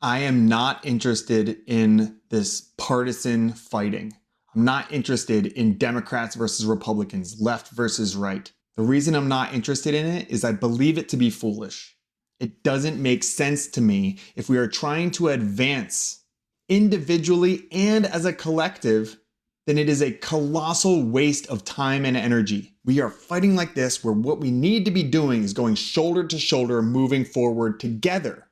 I am not interested in this partisan fighting. I'm not interested in Democrats versus Republicans, left versus right. The reason I'm not interested in it is I believe it to be foolish. It doesn't make sense to me if we are trying to advance individually and as a collective, then it is a colossal waste of time and energy. We are fighting like this where what we need to be doing is going shoulder to shoulder, moving forward together.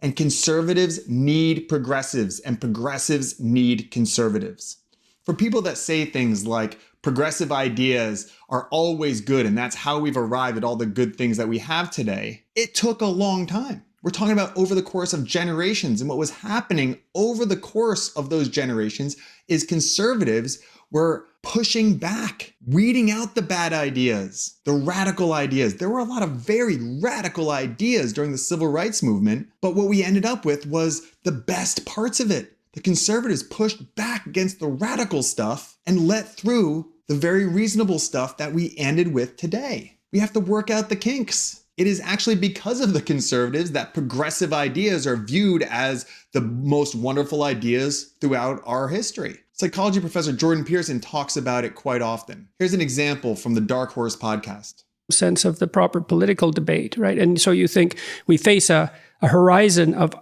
And conservatives need progressives, and progressives need conservatives. For people that say things like progressive ideas are always good and that's how we've arrived at all the good things that we have today, it took a long time. We're talking about over the course of generations, and what was happening over the course of those generations is conservatives were pushing back, weeding out the bad ideas, the radical ideas. There were a lot of very radical ideas during the civil rights movement, but what we ended up with was the best parts of it. The conservatives pushed back against the radical stuff and let through the very reasonable stuff that we ended with today. We have to work out the kinks. It is actually because of the conservatives that progressive ideas are viewed as the most wonderful ideas throughout our history. Psychology professor Jordan Peterson talks about it quite often. Here's an example from the Dark Horse podcast. Sense of the proper political debate, right? And so you think we face a horizon of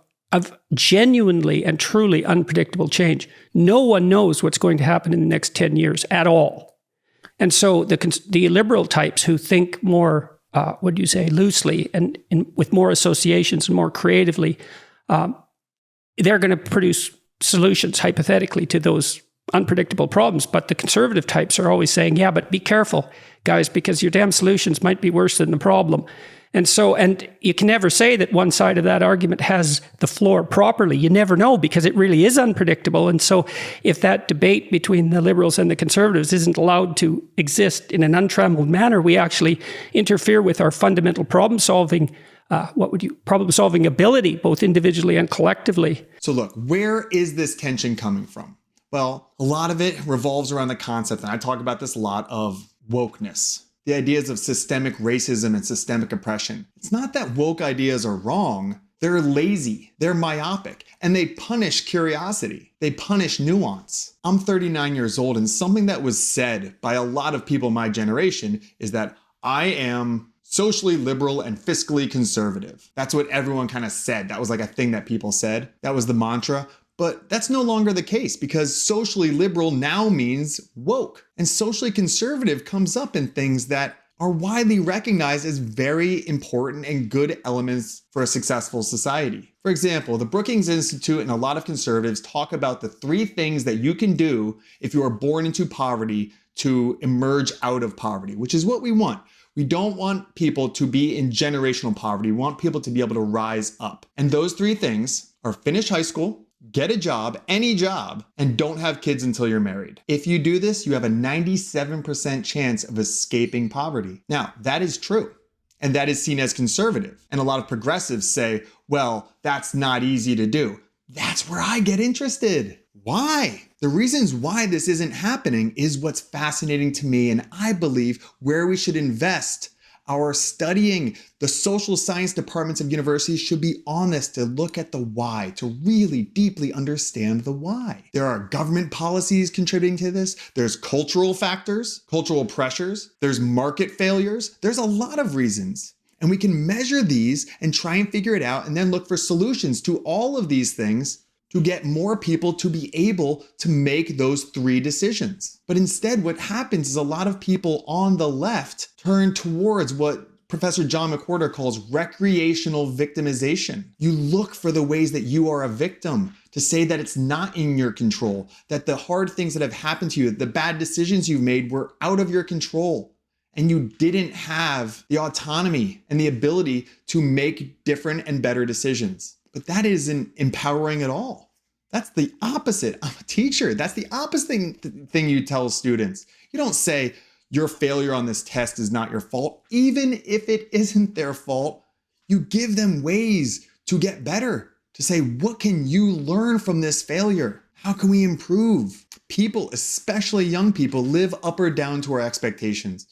genuinely and truly unpredictable change. No one knows what's going to happen in the next 10 years at all. And so the liberal types who think more loosely and with more associations and more creatively, they're going to produce solutions, hypothetically, to those unpredictable problems. But the conservative types are always saying, yeah, but be careful, guys, because your damn solutions might be worse than the problem. And you can never say that one side of that argument has the floor properly. You never know, because it really is unpredictable. And so if that debate between the liberals and the conservatives isn't allowed to exist in an untrammeled manner, we actually interfere with our fundamental problem-solving ability, both individually and collectively. So look, where is this tension coming from? Well, a lot of it revolves around the concept, and I talk about this a lot, of wokeness. The ideas of systemic racism and systemic oppression. It's not that woke ideas are wrong. They're lazy, they're myopic, and they punish curiosity. They punish nuance. I'm 39 years old, and something that was said by a lot of people in my generation is that I am socially liberal and fiscally conservative. That's what everyone kind of said. That was like a thing that people said. That was the mantra. But that's no longer the case, because socially liberal now means woke. And socially conservative comes up in things that are widely recognized as very important and good elements for a successful society. For example, the Brookings Institute and a lot of conservatives talk about the 3 things that you can do if you are born into poverty to emerge out of poverty, which is what we want. We don't want people to be in generational poverty. We want people to be able to rise up. And those 3 things are finish high school, get a job, any job, and don't have kids until you're married. If you do this, you have a 97% chance of escaping poverty. Now, that is true, and that is seen as conservative. And a lot of progressives say, well, that's not easy to do. That's where I get interested. Why? The reasons why this isn't happening is what's fascinating to me, and I believe where we should invest our studying. The social science departments of universities should be on this to look at the why, to really deeply understand the why. There are government policies contributing to this. There's cultural factors, cultural pressures. There's market failures. There's a lot of reasons. And we can measure these and try and figure it out, and then look for solutions to all of these things to get more people to be able to make those 3 decisions. But instead, what happens is a lot of people on the left turn towards what Professor John McWhorter calls recreational victimization. You look for the ways that you are a victim, to say that it's not in your control, that the hard things that have happened to you, the bad decisions you've made were out of your control, and you didn't have the autonomy and the ability to make different and better decisions. But that isn't empowering at all. That's the opposite. I'm a teacher. That's the opposite thing you tell students. You don't say your failure on this test is not your fault. Even if it isn't their fault, you give them ways to get better, to say, what can you learn from this failure? How can we improve? People, especially young people, live up or down to our expectations.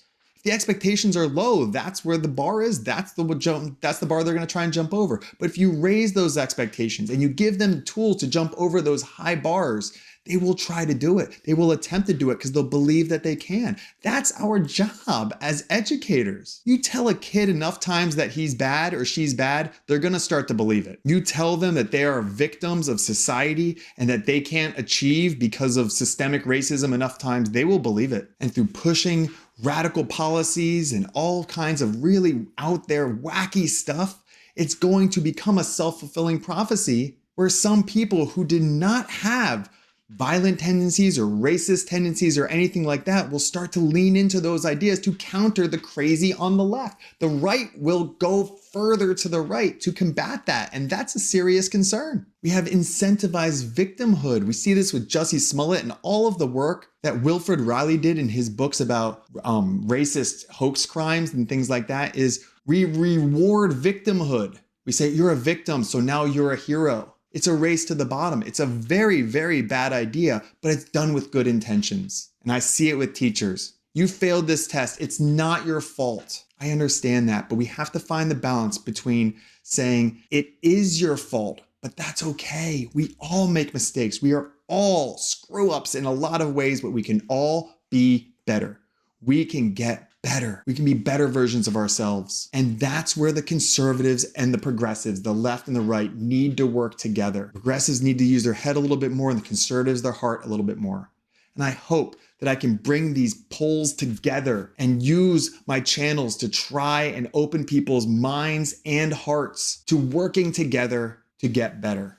The expectations are low. That's where the bar is. That's the bar they're going to try and jump over. But if you raise those expectations and you give them tools to jump over those high bars, they will try to do it. They will attempt to do it because they'll believe that they can. That's our job as educators. You tell a kid enough times that he's bad or she's bad, they're going to start to believe it. You tell them that they are victims of society and that they can't achieve because of systemic racism enough times, they will believe it. And through pushing radical policies and all kinds of really out there wacky stuff, it's going to become a self-fulfilling prophecy where some people who did not have violent tendencies or racist tendencies or anything like that will start to lean into those ideas to counter the crazy on the left. The right will go further to the right to combat that, and that's a serious concern. We have incentivized victimhood. We see this with Jussie Smollett and all of the work that Wilfred Riley did in his books about racist hoax crimes and things like that is we reward victimhood. We say, you're a victim, so now you're a hero. It's a race to the bottom. It's a very, very bad idea, but it's done with good intentions. And I see it with teachers. You failed this test. It's not your fault. I understand that, but we have to find the balance between saying it is your fault, but that's okay. We all make mistakes. We are all screw-ups in a lot of ways, but we can all be better. We can get better. We can be better versions of ourselves. And that's where the conservatives and the progressives, the left and the right, need to work together. Progressives need to use their head a little bit more and the conservatives their heart a little bit more. And I hope that I can bring these poles together and use my channels to try and open people's minds and hearts to working together to get better.